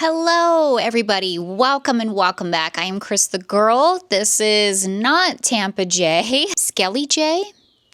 Hello, everybody. Welcome and welcome back. I am CrisTheGirl. This is not Tampa J. Skelly J?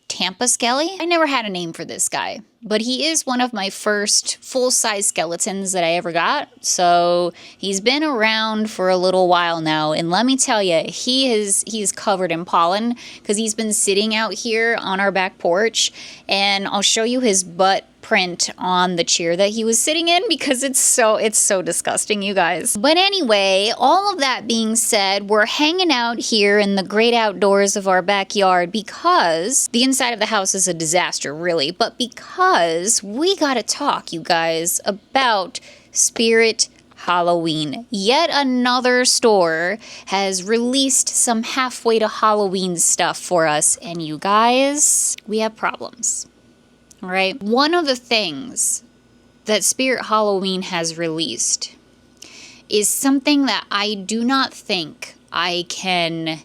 Tampa Skelly? I never had a name for this guy, but he is one of my first full-size skeletons that I ever got. So he's been around for a little while now, and let me tell you, he's covered in pollen because he's been sitting out here on our back porch, and I'll show you his butt print on the chair that he was sitting in because it's so disgusting, you guys. But anyway, all of that being said, we're hanging out here in the great outdoors of our backyard because the inside of the house is a disaster, really, but because we gotta talk, you guys, about Spirit Halloween. Yet another store has released some halfway to Halloween stuff for us, and you guys, we have problems. All right. One of the things that Spirit Halloween has released is something that I do not think I can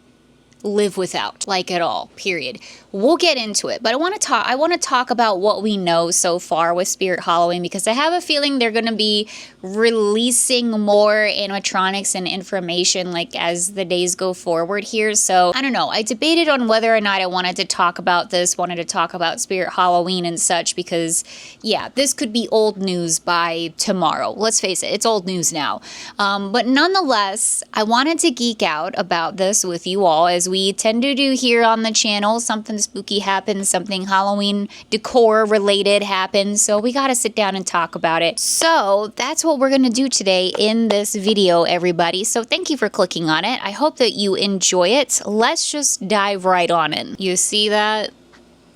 live without, like at all, period. We'll get into it, but I want to talk about what we know so far with Spirit Halloween because I have a feeling they're going to be releasing more animatronics and information like as the days go forward here. So I don't know. I debated on whether or not I wanted to talk about this, wanted to talk about Spirit Halloween and such because yeah, this could be old news by tomorrow. Let's face it, it's old news now. But nonetheless, I wanted to geek out about this with you all as we tend to do here on the channel. Something spooky happens, something Halloween decor related happens, so we gotta sit down and talk about it. So that's what we're gonna do today in this video, everybody. So thank you for clicking on it. I hope that you enjoy it. Let's just dive right on in. You see that?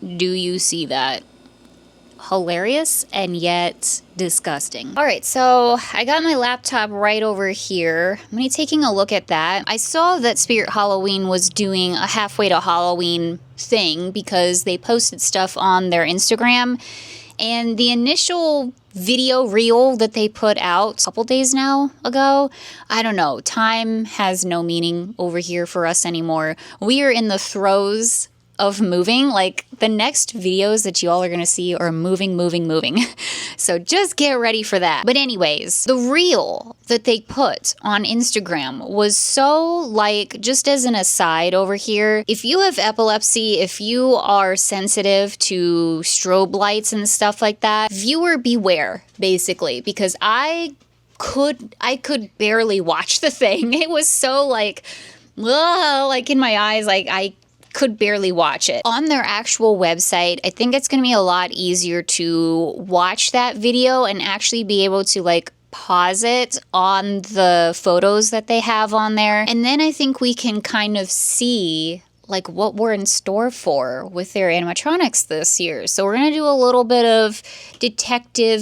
Do you see that? Hilarious and yet disgusting. All right, so I got my laptop right over here. I'm gonna be taking a look at that. I saw that Spirit Halloween was doing a halfway to Halloween thing because they posted stuff on their Instagram, and the initial video reel that they put out a couple days now ago, I don't know, time has no meaning over here for us anymore. We are in the throes of moving. Like the next videos that you all are gonna see are moving. So just get ready for that. But anyways, the reel that they put on Instagram was so, like, just as an aside over here, if you have epilepsy, if you are sensitive to strobe lights and stuff like that, viewer beware, basically, because I could barely watch the thing. It was so like in my eyes, like I could barely watch it. On their actual website, I think it's going to be a lot easier to watch that video and actually be able to like pause it on the photos that they have on there. And then I think we can kind of see like what we're in store for with their animatronics this year. So we're going to do a little bit of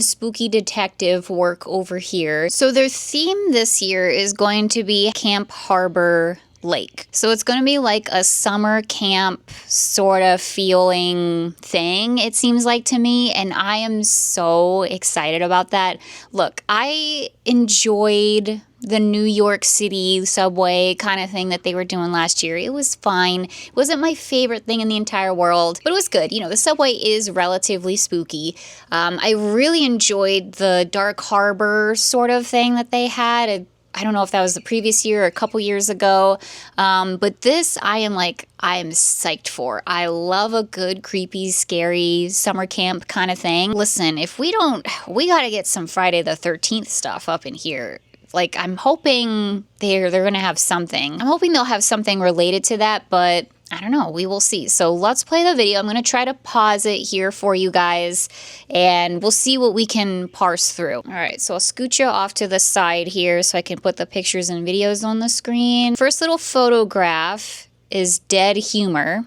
spooky detective work over here. So their theme this year is going to be Camp Harbor Lake. So it's going to be like a summer camp sort of feeling thing, it seems like to me, and I am so excited about that. Look, I enjoyed the New York City subway kind of thing that they were doing last year. It was fine. It wasn't my favorite thing in the entire world, but it was good. You know, the subway is relatively spooky. I really enjoyed the Dark Harbor sort of thing that they had. I don't know if that was the previous year or a couple years ago, but this I am psyched for. I love a good, creepy, scary summer camp kind of thing. Listen, if we gotta get some Friday the 13th stuff up in here. Like, I'm hoping they're gonna have something. I'm hoping they'll have something related to that, but I don't know. We will see. So let's play the video. I'm going to try to pause it here for you guys, and we'll see what we can parse through. All right, so I'll scoot you off to the side here so I can put the pictures and videos on the screen. First little photograph is Dead Humor.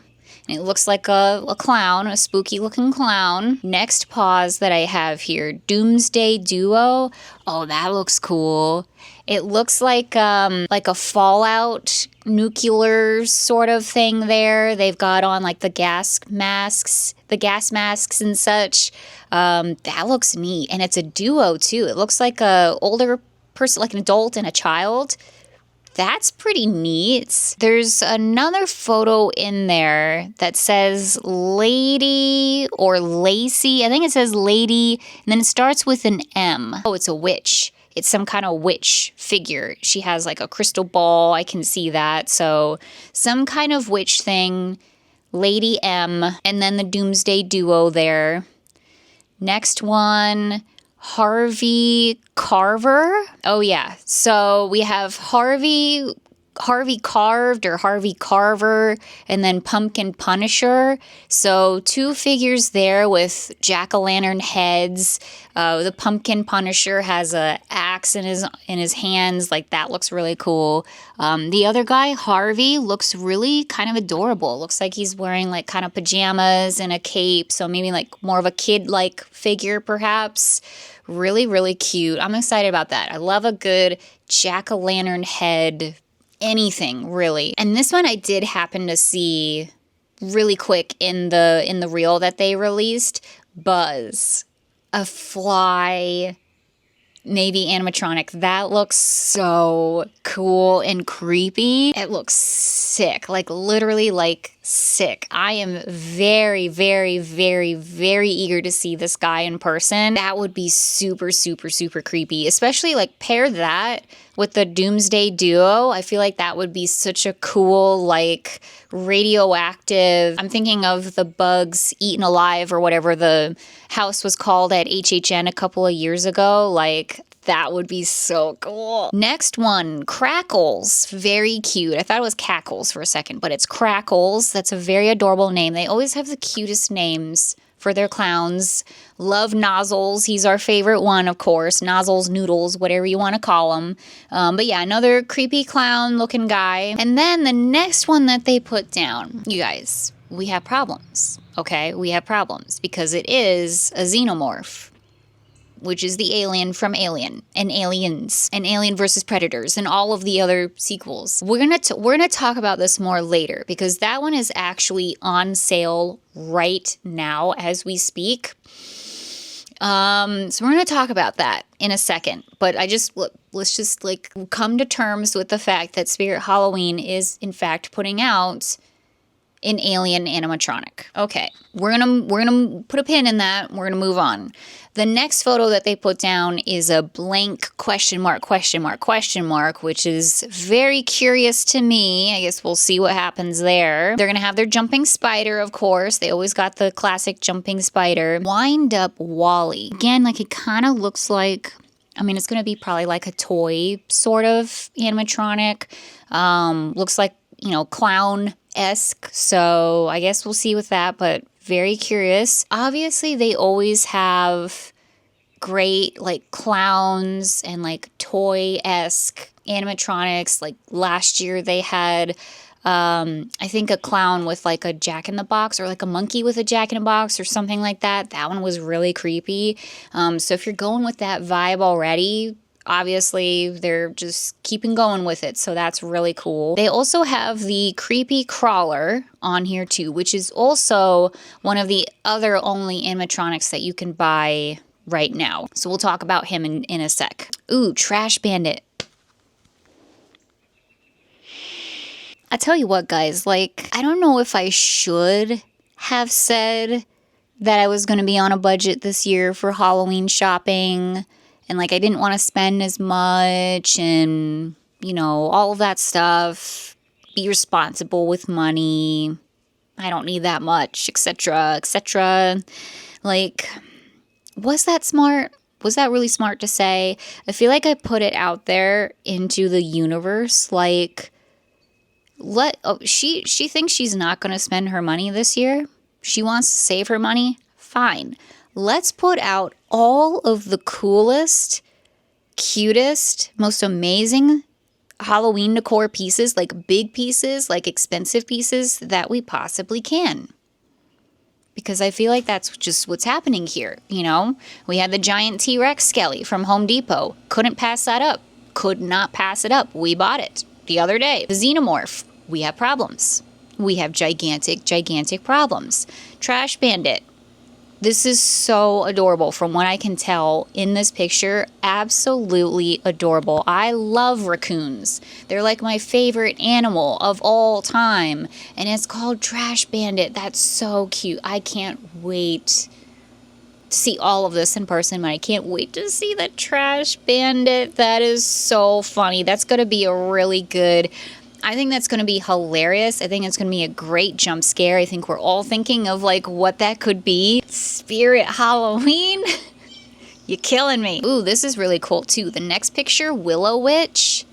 And it looks like a clown, a spooky looking clown. Next pause that I have here, Doomsday Duo. Oh, that looks cool. It looks like a Fallout nuclear sort of thing there. They've got on like the gas masks and such. That looks neat. And it's a duo too. It looks like a older person, like an adult and a child. That's pretty neat. There's another photo in there that says Lady or Lacey. I think it says Lady, and then it starts with an M. Oh, it's a witch. it's some kind of witch figure. She has like a crystal ball. I can see that. So some kind of witch thing. Lady M, and then the Doomsday Duo there. Next one, Harvey Carver. Oh yeah, so we have Harvey Carved or Harvey Carver, and then Pumpkin Punisher. So 2 figures there with jack-o'-lantern heads. The Pumpkin Punisher has a axe in his hands. Like, that looks really cool. The other guy, Harvey, looks really kind of adorable. Looks like he's wearing like kind of pajamas and a cape. So maybe like more of a kid-like figure perhaps. Really, really cute. I'm excited about that. I love a good jack-o'-lantern head, anything really. And this one I did happen to see really quick in the reel that they released. Buzz, a fly, maybe animatronic. That looks so cool and creepy. It looks sick, like literally like sick. I am very, very, very, very eager to see this guy in person. That would be super, super, super creepy, especially like pair that with the Doomsday Duo. I feel like that would be such a cool, like, radioactive. I'm thinking of the Bugs Eaten Alive or whatever the house was called at HHN a couple of years ago. Like, that would be so cool. Next one, Crackles. Very cute. I thought it was Cackles for a second, but it's Crackles. That's a very adorable name. They always have the cutest names for their clowns. Love Nozzles. He's our favorite one, of course. Nozzles, Noodles, whatever you want to call him. But yeah, another creepy clown looking guy. And then the next one that they put down, you guys, we have problems. Okay, we have problems because it is a xenomorph, which is the alien from Alien and Aliens and Alien versus Predators and all of the other sequels. We're gonna talk about this more later because that one is actually on sale right now as we speak. So we're gonna talk about that in a second. But let's just like come to terms with the fact that Spirit Halloween is in fact putting out an alien animatronic. Okay, we're gonna put a pin in that. We're gonna move on. The next photo that they put down is a blank question mark, which is very curious to me. I guess we'll see what happens there. They're gonna have their jumping spider, of course. They always got the classic jumping spider. Wind up Wally. Again, like it kind of looks like, I mean, it's gonna be probably like a toy sort of animatronic. Looks like, you know, clown-esque. So I guess we'll see with that, but very curious. Obviously, they always have great like clowns and like toy-esque animatronics. Like last year they had I think a clown with like a jack-in-the-box or like a monkey with a jack-in-the-box or something like that. That one was really creepy. So if you're going with that vibe already, obviously they're just keeping going with it, so that's really cool. They also have the creepy crawler on here too, which is also one of the other only animatronics that you can buy right now. So we'll talk about him in a sec. Ooh, Trash Bandit. I tell you what, guys, like, I don't know if I should have said that I was going to be on a budget this year for Halloween shopping. And, like, I didn't want to spend as much and, you know, all of that stuff. Be responsible with money. I don't need that much, etc., etc. Like, was that smart? Was that really smart to say? I feel like I put it out there into the universe. Like, she thinks she's not going to spend her money this year. She wants to save her money. Fine. Let's put out all of the coolest, cutest, most amazing Halloween decor pieces, like big pieces, like expensive pieces that we possibly can. Because I feel like that's just what's happening here, you know? We had the giant T-Rex Skelly from Home Depot. Couldn't pass that up. Could not pass it up. We bought it the other day. The Xenomorph. We have problems. We have gigantic, gigantic problems. Trash Bandit. This is so adorable from what I can tell in this picture. Absolutely adorable. I love raccoons. They're like my favorite animal of all time. And it's called Trash Bandit. That's so cute. I can't wait see all of this in person, but I can't wait to see the trash bandit. That is so funny. That's going to be a really good, I think that's going to be hilarious. I think it's going to be a great jump scare. I think we're all thinking of like what that could be. Spirit Halloween. You're killing me. Ooh, this is really cool too. The next picture, Willow Witch.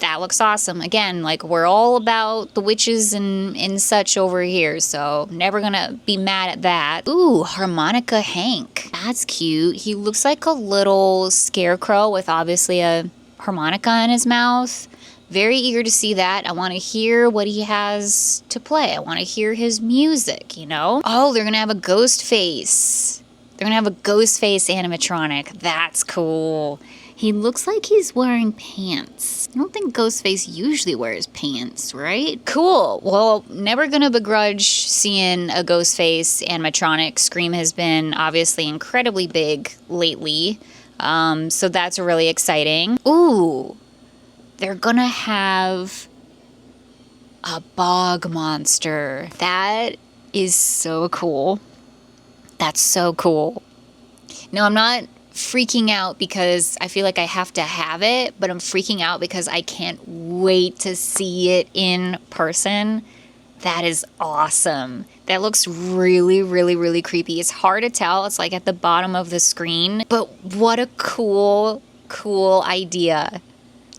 That looks awesome. Again, like we're all about the witches and such over here, so never gonna be mad at that. Ooh, Harmonica Hank. That's cute. He looks like a little scarecrow with obviously a harmonica in his mouth. Very eager to see that. I want to hear what he has to play. I want to hear his music, you know? Oh, they're gonna have a ghost face. They're gonna have a ghost face animatronic. That's cool. He looks like he's wearing pants. I don't think Ghostface usually wears pants, right? Cool. Well, never gonna begrudge seeing a Ghostface animatronic. Scream has been obviously incredibly big lately, so that's really exciting. Ooh, they're gonna have a bog monster. That is so cool. That's so cool. No, I'm not freaking out because I feel like I have to have it, but I'm freaking out because I can't wait to see it in person. That is awesome. That looks really, really, really creepy. It's hard to tell. It's like at the bottom of the screen, but what a cool idea.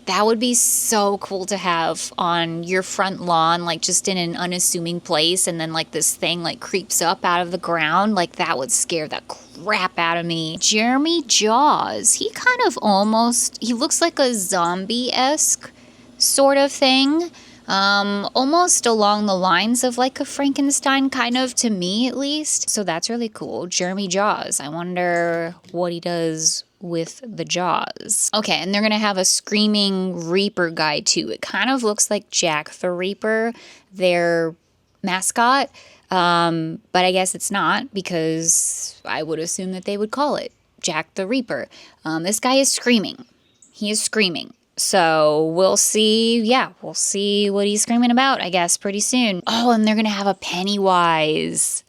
That would be so cool to have on your front lawn, like just in an unassuming place, and then like this thing like creeps up out of the ground. Like that would scare the crap out of me. Jeremy Jaws, he kind of he looks like a zombie-esque sort of thing. Almost along the lines of like a Frankenstein kind of, to me at least. So that's really cool. Jeremy Jaws. I wonder what he does with the jaws. Okay, and they're gonna have a Screaming Reaper guy too. It kind of looks like Jack the Reaper, their mascot, but I guess it's not, because I would assume that they would call it Jack the Reaper. This guy is screaming. He is screaming. So we'll see, we'll see what he's screaming about, I guess, pretty soon. Oh, and they're gonna have a Pennywise.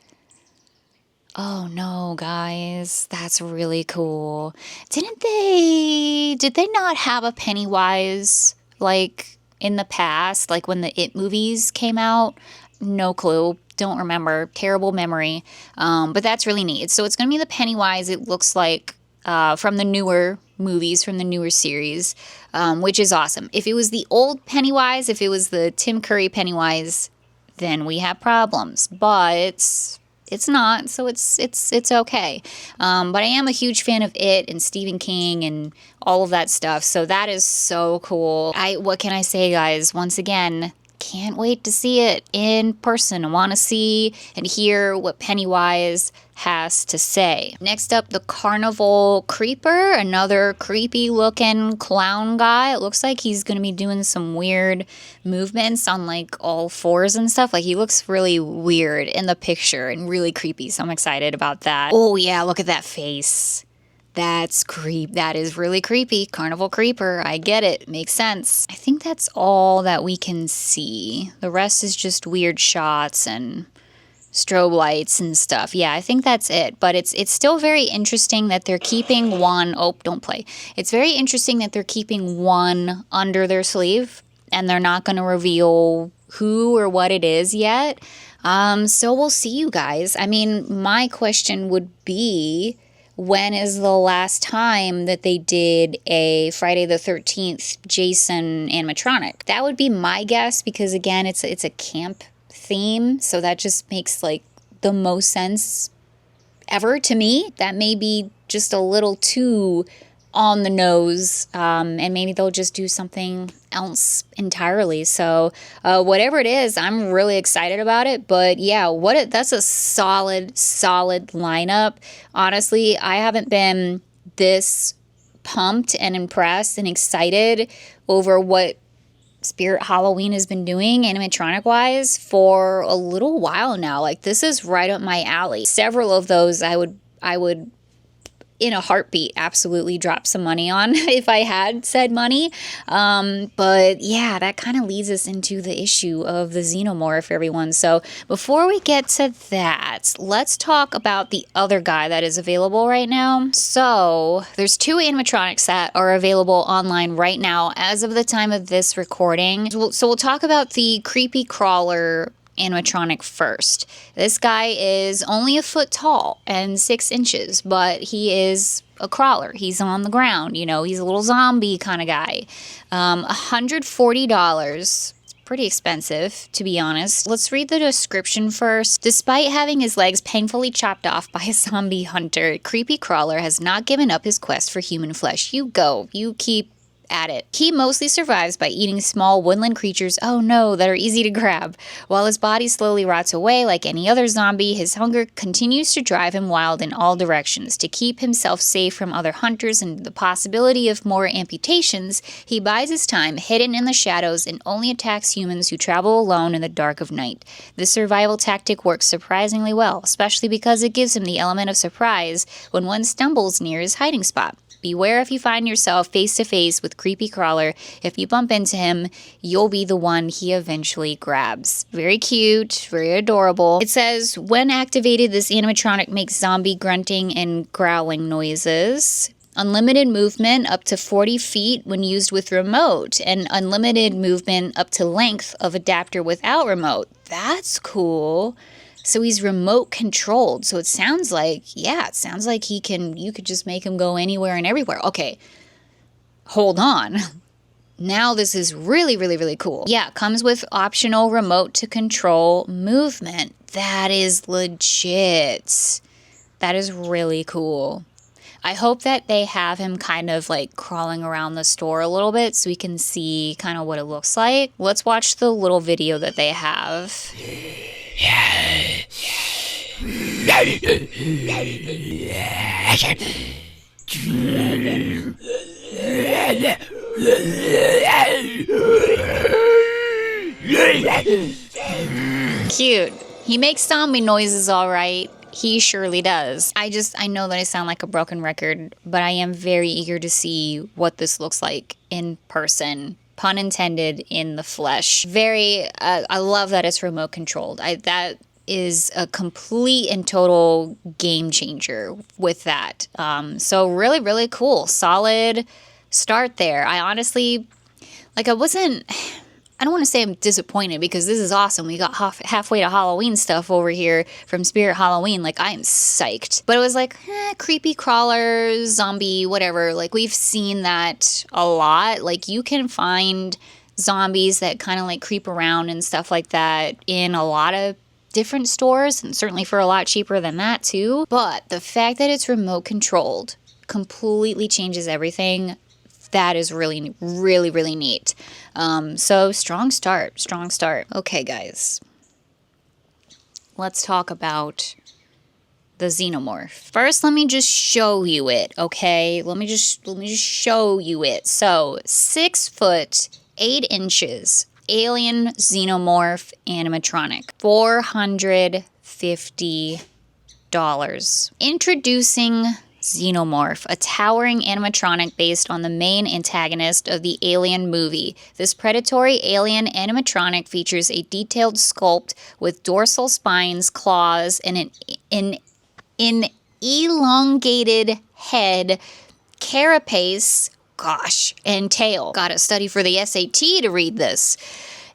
Oh no, guys, that's really cool. Did they not have a Pennywise, like, in the past, like when the It movies came out? No clue, don't remember, terrible memory, but that's really neat. So it's gonna be the Pennywise, it looks like, from the newer movies, from the newer series, which is awesome. If it was the old Pennywise, if it was the Tim Curry Pennywise, then we have problems, but it's not, so it's okay. But I am a huge fan of It and Stephen King and all of that stuff, so that is so cool. What can I say, guys? Once again, can't wait to see it in person. I want to see and hear what Pennywise has to say. Next up, the Carnival Creeper, another creepy looking clown guy. It looks like he's gonna be doing some weird movements on like all fours and stuff. Like he looks really weird in the picture and really creepy, so I'm excited about that. Oh yeah, look at that face. That is really creepy. Carnival Creeper, I get it, makes sense. I think that's all that we can see. The rest is just weird shots and strobe lights and stuff. Yeah, I think that's it. But it's still very interesting that they're keeping one. Oh, don't play. It's very interesting that they're keeping one under their sleeve and they're not going to reveal who or what it is yet. So we'll see, you guys. I mean, my question would be, when is the last time that they did a Friday the 13th Jason animatronic? That would be my guess, because again, it's a camp theme, so that just makes like the most sense ever to me. That may be just a little too on the nose, and maybe they'll just do something else entirely. So whatever it is, I'm really excited about it. But yeah, that's a solid lineup. Honestly, I haven't been this pumped and impressed and excited over what Spirit Halloween has been doing animatronic wise for a little while now. Like, this is right up my alley. Several of those I would in a heartbeat absolutely drop some money on if I had said money. But yeah, that kind of leads us into the issue of the xenomorph, everyone. So before we get to that, let's talk about the other guy that is available right now. So there's 2 animatronics that are available online right now as of the time of this recording. So we'll talk about the creepy crawler animatronic first. This guy is only a foot tall and 6 inches, but he is a crawler. He's on the ground, you know, he's a little zombie kind of guy. $140. Pretty expensive, to be honest. Let's read the description first. Despite having his legs painfully chopped off by a zombie hunter, creepy crawler has not given up his quest for human flesh. You go. You keep at it. He mostly survives by eating small woodland creatures, oh no, that are easy to grab. While his body slowly rots away like any other zombie, his hunger continues to drive him wild in all directions. To keep himself safe from other hunters and the possibility of more amputations, he bides his time hidden in the shadows and only attacks humans who travel alone in the dark of night. This survival tactic works surprisingly well, especially because it gives him the element of surprise when one stumbles near his hiding spot. Beware if you find yourself face to face with creepy crawler. If you bump into him, you'll be the one he eventually grabs. Very cute, very adorable. It says, when activated, this animatronic makes zombie grunting and growling noises. Unlimited movement up to 40 feet when used with remote, and unlimited movement up to length of adapter without remote. That's cool. So he's remote controlled. So it sounds like, yeah, it sounds like you could just make him go anywhere and everywhere. Okay, hold on. Now this is really, really, really cool. Yeah, it comes with optional remote to control movement. That is legit. That is really cool. I hope that they have him kind of like crawling around the store a little bit so we can see kind of what it looks like. Let's watch the little video that they have. Cute. He makes zombie noises all right. He surely does. I know that I sound like a broken record, but I am very eager to see what this looks like in person. Pun intended, in the flesh. I love that it's remote controlled. That is a complete and total game changer with that. So really, really cool. Solid start there. I honestly, I don't want to say I'm disappointed because this is awesome. We got halfway to Halloween stuff over here from Spirit Halloween. Like, I am psyched. But it was like, creepy crawler, zombie, whatever. Like, we've seen that a lot. Like, you can find zombies that kind of like creep around and stuff like that in a lot of different stores, and certainly for a lot cheaper than that too. But the fact that it's remote controlled completely changes everything. That is really, really, really neat. So strong start. Okay, guys. Let's talk about the xenomorph. First, let me just show you it, okay? Let me just show you it. So, 6 foot, 8 inches, alien xenomorph animatronic. $450. Introducing Xenomorph, a towering animatronic based on the main antagonist of the Alien movie. This predatory alien animatronic features a detailed sculpt with dorsal spines, claws, and an elongated head, carapace, and tail. Gotta study for the SAT to read this.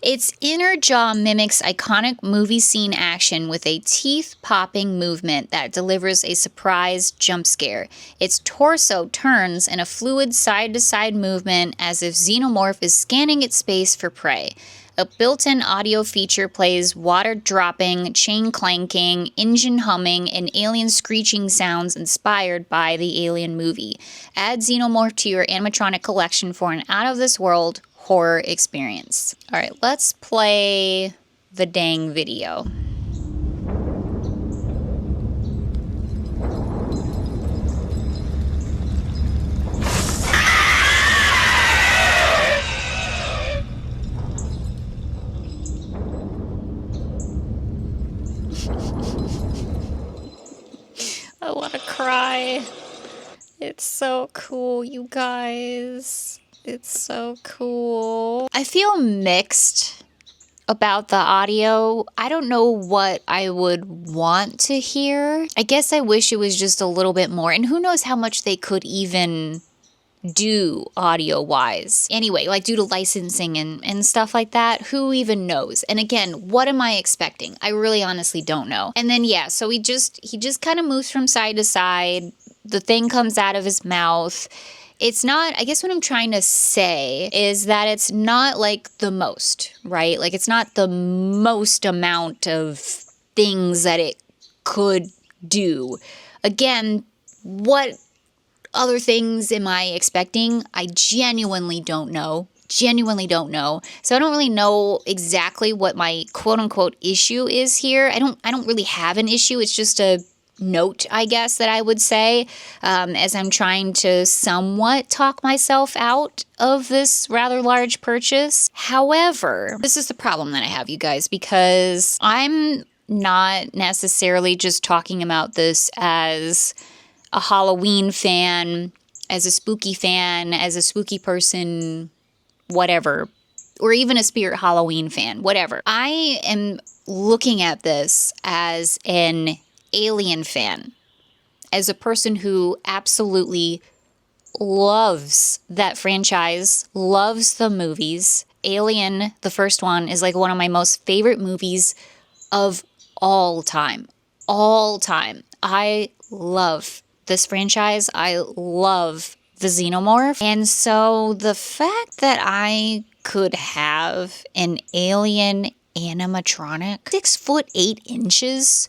Its inner jaw mimics iconic movie scene action with a teeth-popping movement that delivers a surprise jump scare. Its torso turns in a fluid side-to-side movement as if Xenomorph is scanning its space for prey. A built-in audio feature plays water dropping, chain clanking, engine humming, and alien screeching sounds inspired by the Alien movie. Add Xenomorph to your animatronic collection for an out-of-this-world horror experience. All right, let's play the dang video. I want to cry. It's so cool, you guys. It's so cool. I feel mixed about the audio. I don't know what I would want to hear. I guess I wish it was just a little bit more. And who knows how much they could even do audio-wise. Anyway, like due to licensing and stuff like that, who even knows? And again, what am I expecting? I really honestly don't know. And then yeah, so he just kind of moves from side to side. The thing comes out of his mouth. It's not, I guess what I'm trying to say is that it's not like the most, right? Like it's not the most amount of things that it could do. Again, what other things am I expecting? I genuinely don't know. Genuinely don't know. So I don't really know exactly what my quote unquote issue is here. I don't really have an issue. It's just a note, I guess, that I would say, as I'm trying to somewhat talk myself out of this rather large purchase. However, this is the problem that I have, you guys, because I'm not necessarily just talking about this as a Halloween fan, as a spooky fan, as a spooky person, whatever, or even a Spirit Halloween fan, whatever. I am looking at this as an Alien fan, as a person who absolutely loves that franchise, loves the movies. Alien, the first one, is like one of my most favorite movies of all time. All time. I love this franchise. I love the xenomorph. And so the fact that I could have an alien animatronic 6'8"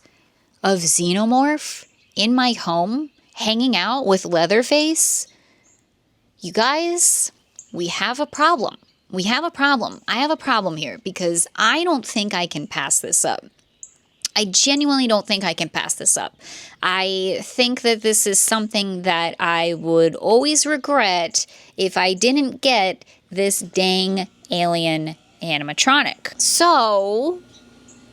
of xenomorph in my home, hanging out with Leatherface, you guys, we have a problem. We have a problem. I have a problem here because I don't think I can pass this up. I genuinely don't think I can pass this up. I think that this is something that I would always regret if I didn't get this dang alien animatronic. So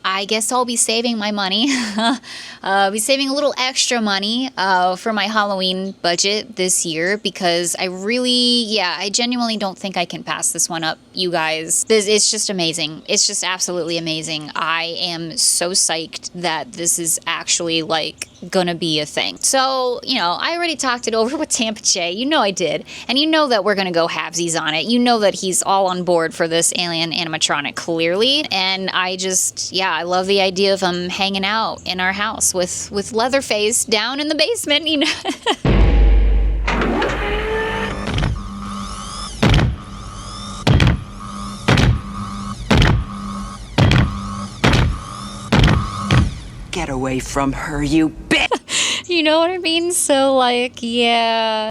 I guess I'll be saving my money, be saving a little extra money for my Halloween budget this year because I genuinely don't think I can pass this one up, you guys. It's just amazing. It's just absolutely amazing. I am so psyched that this is actually like gonna be a thing. So, I already talked it over with Tampa J. You know I did. And you know that we're gonna go halvesies on it. You know that he's all on board for this alien animatronic, clearly. And I love the idea of him hanging out in our house with Leatherface down in the basement, Get away from her, you bitch! You know what I mean? So, like, I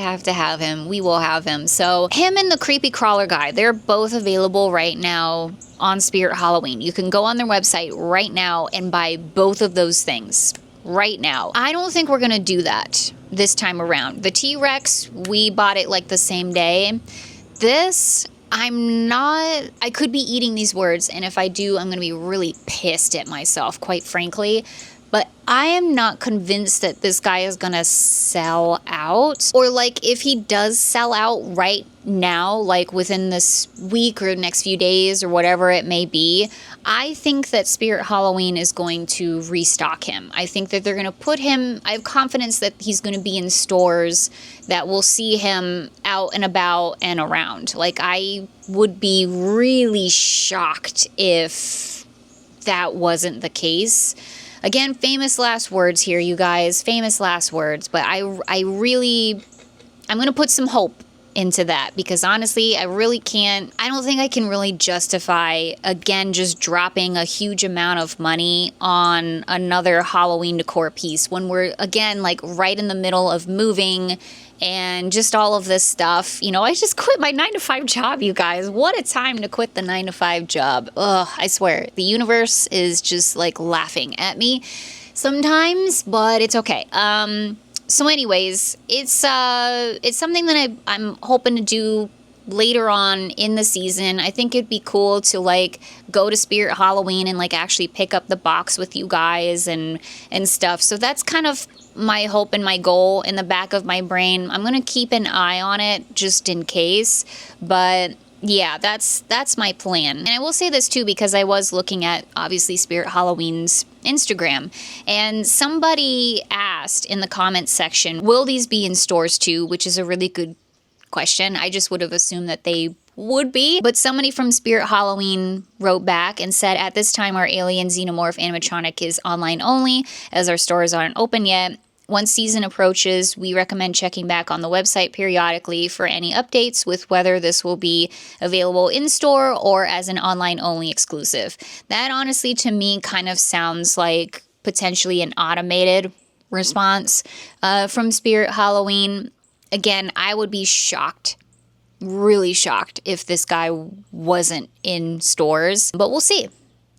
have to have him. We will have him. So, him and the creepy crawler guy, they're both available right now on Spirit Halloween. You can go on their website right now and buy both of those things right now. I don't think we're gonna do that this time around. The T-Rex, we bought it like the same day. This, I could be eating these words, and if I do, I'm gonna be really pissed at myself, quite frankly. But I am not convinced that this guy is gonna sell out. Or like if he does sell out right now, like within this week or next few days or whatever it may be, I think that Spirit Halloween is going to restock him. I think that they're gonna put him, I have confidence that he's gonna be in stores, that we'll see him out and about and around. Like I would be really shocked if that wasn't the case. Again, famous last words here, you guys. Famous last words. But I'm going to put some hope into that because honestly, I don't think I can really justify, again, just dropping a huge amount of money on another Halloween decor piece when we're, again, like right in the middle of moving and just all of this stuff. I just quit my 9-to-5 job, you guys. What a time to quit the 9-to-5 job. Ugh, I swear, the universe is just like laughing at me sometimes, but it's okay. So anyways, it's something that I'm hoping to do later on in the season. I think it'd be cool to like go to Spirit Halloween and like actually pick up the box with you guys and stuff. So that's kind of my hope and my goal in the back of my brain. I'm gonna keep an eye on it just in case, but yeah, that's my plan. And I will say this too, because I was looking at obviously Spirit Halloween's Instagram, and somebody asked in the comments section, will these be in stores too? Which is a really good question. I just would have assumed that they would be. But somebody from Spirit Halloween wrote back and said, at this time our alien xenomorph animatronic is online only, as our stores aren't open yet. Once season approaches, we recommend checking back on the website periodically for any updates with whether this will be available in store or as an online only exclusive. That honestly to me kind of sounds like potentially an automated response from Spirit Halloween. Again, I would be shocked, really shocked, if this guy wasn't in stores, but we'll see.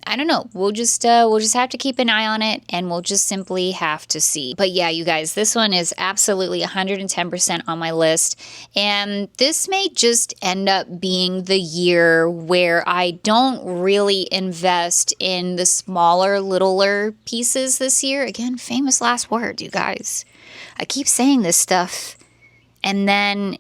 I don't know. We'll just have to keep an eye on it, and we'll just simply have to see. But yeah, you guys, this one is absolutely 110% on my list, and this may just end up being the year where I don't really invest in the smaller, littler pieces this year. Again, famous last words, you guys. I keep saying this stuff, and then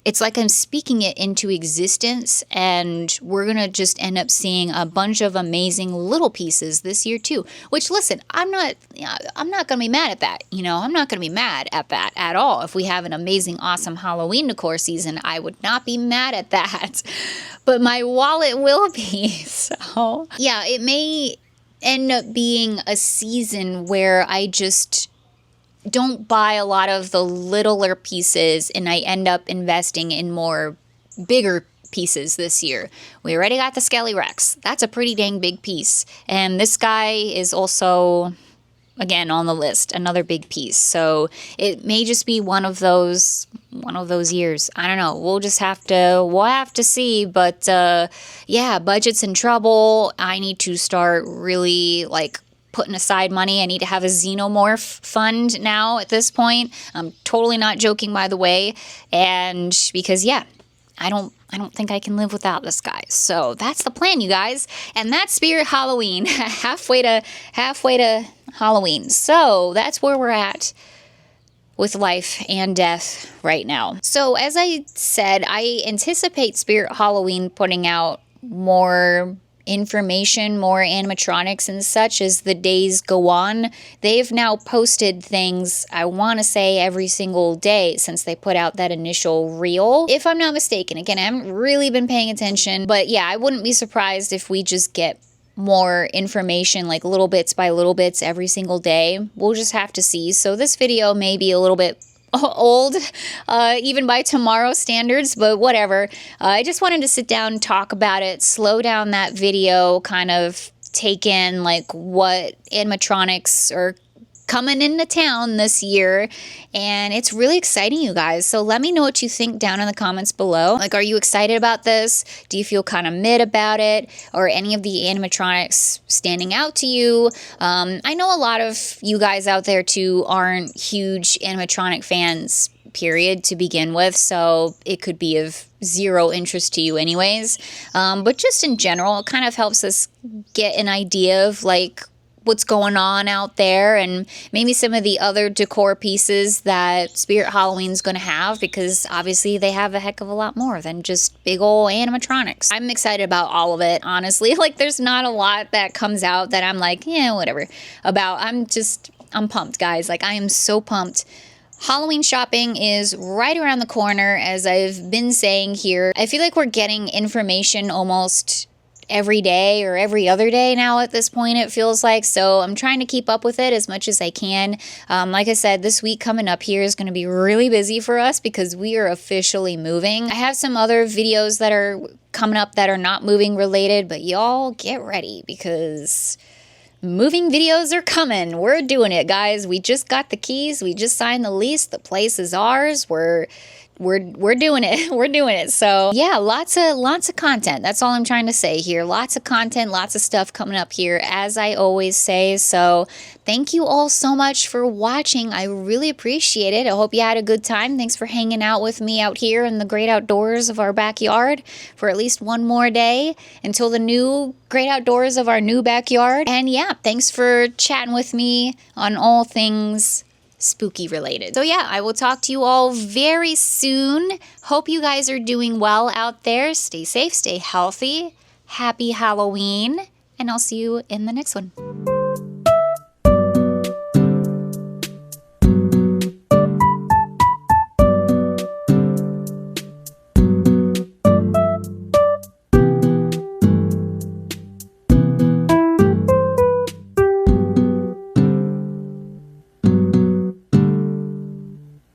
it's like I'm speaking it into existence, and we're going to just end up seeing a bunch of amazing little pieces this year too. Which, listen, I'm not going to be mad at that. You know, I'm not going to be mad at that at all. If we have an amazing, awesome Halloween decor season, I would not be mad at that. But my wallet will be. So, yeah, it may end up being a season where I just don't buy a lot of the littler pieces and I end up investing in more bigger pieces this year. We already got the Skelly Rex. That's a pretty dang big piece. And this guy is also, again, on the list, another big piece. So it may just be one of those years. I don't know. We'll have to see. But yeah, budget's in trouble. I need to start really like putting aside money. I need to have a xenomorph fund now at this point. I'm totally not joking, by the way. And because, yeah, I don't think I can live without this guy. So that's the plan, you guys. And that's Spirit Halloween, halfway to Halloween. So that's where we're at with life and death right now. So as I said, I anticipate Spirit Halloween putting out more information, more animatronics and such as the days go on. They've now posted things, I want to say, every single day since they put out that initial reel, if I'm not mistaken. Again, I haven't really been paying attention, but yeah, I wouldn't be surprised if we just get more information, like little bits by little bits every single day. We'll just have to see. So this video may be a little bit old, even by tomorrow's standards, but whatever. I just wanted to sit down and talk about it, slow down that video, kind of take in like what animatronics are coming into town this year, and it's really exciting, you guys. So let me know what you think down in the comments below. Like, are you excited about this? Do you feel kind of mid about it, or any of the animatronics standing out to you? I know a lot of you guys out there too aren't huge animatronic fans, period, to begin with, so it could be of zero interest to you anyways. But just in general, it kind of helps us get an idea of like what's going on out there, and maybe some of the other decor pieces that Spirit Halloween's going to have, because obviously they have a heck of a lot more than just big old animatronics. I'm excited about all of it, honestly. Like, there's not a lot that comes out that I'm like, yeah, whatever about. I'm pumped, guys. Like, I am so pumped. Halloween shopping is right around the corner, as I've been saying here. I feel like we're getting information almost every day or every other day now at this point, it feels like. So I'm trying to keep up with it as much as I can. Like I said, this week coming up here is going to be really busy for us because we are officially moving. I have some other videos that are coming up that are not moving related, but y'all get ready because moving videos are coming. We're doing it, guys. We just got the keys. We just signed the lease. The place is ours. We're we're doing it. We're doing it. So yeah, lots of content. That's all I'm trying to say here. Lots of content, lots of stuff coming up here, as I always say. So thank you all so much for watching. I really appreciate it. I hope you had a good time. Thanks for hanging out with me out here in the great outdoors of our backyard for at least one more day until the new great outdoors of our new backyard. And yeah, thanks for chatting with me on all things spooky related. So yeah, I will talk to you all very soon. Hope you guys are doing well out there. Stay safe, stay healthy. Happy Halloween, and I'll see you in the next one.